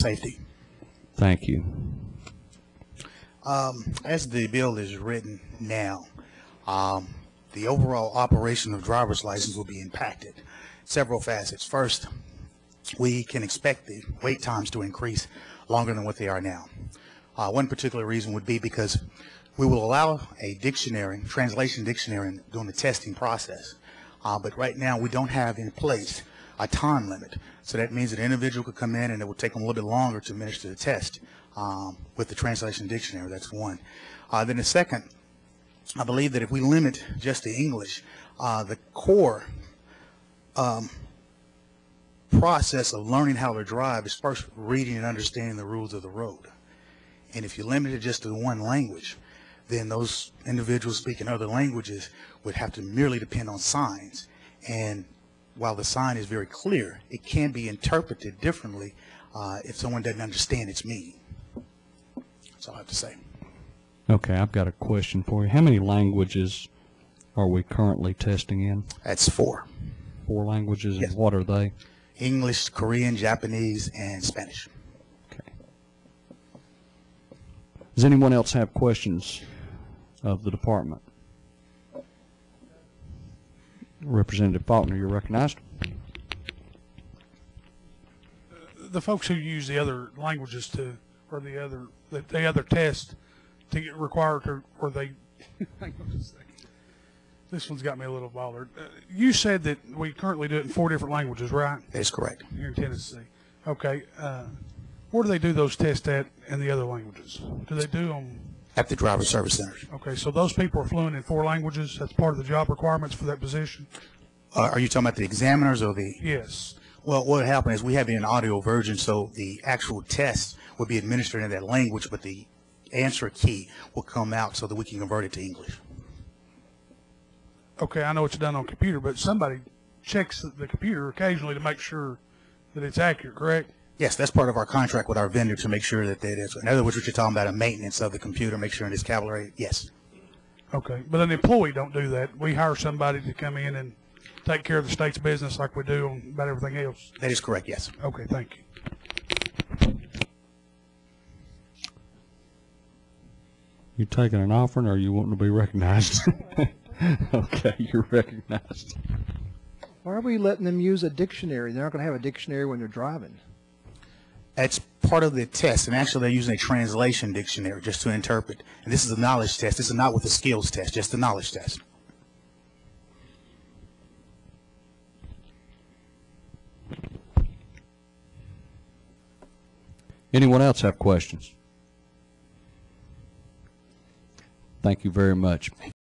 safety. Thank you. As the bill is written now, the overall operation of driver's license will be impacted. Several facets. First, we can expect the wait times to increase longer than what they are now. One particular reason would be because we will allow a dictionary, translation dictionary, during the testing process. But right now we don't have in place a time limit. So that means that an individual could come in and it will take them a little bit longer to administer the test with the translation dictionary. That's one. Then the second, I believe that if we limit just to English, the core process of learning how to drive is first reading and understanding the rules of the road. And if you limit it just to one language, then those individuals speaking other languages would have to merely depend on signs. And while the sign is very clear, it can be interpreted differently if someone doesn't understand its meaning. That's all I have to say. Okay, I've got a question for you. How many languages are we currently testing in? That's 4. 4 languages, Yes. and what are they? English, Korean, Japanese, and Spanish. Okay. Does anyone else have questions of the department? Representative Faulkner, you're recognized. The folks who use the other languages to, or the other test to get required to, or they, hang on just a second. This one's got me a little bothered. You said that we currently do it in 4 different languages, right? That is correct. Here in Tennessee. Okay. Where do they do those tests at in the other languages? Do they do them? At the driver service centers. Okay, so those people are fluent in 4 languages. That's part of the job requirements for that position? Are you talking about the examiners or the? Yes. Well, what happened is we have an audio version, so the actual test would be administered in that language, but the answer key will come out so that we can convert it to English. Okay, I know it's done on computer, but somebody checks the computer occasionally to make sure that it's accurate, correct? Yes, that's part of our contract with our vendor to make sure that that is. In other words, what you're talking about, a maintenance of the computer, make sure it is calibrated. Yes. Okay, but an employee don't do that. We hire somebody to come in and take care of the state's business like we do on about everything else. That is correct, yes. Okay, thank you. You taking an offering, or are you wanting to be recognized? Okay, you're recognized. Why are we letting them use a dictionary? They're not going to have a dictionary when they're driving. That's part of the test, and actually they're using a translation dictionary just to interpret. And this is a knowledge test. This is not with a skills test, just a knowledge test. Anyone else have questions? Thank you very much.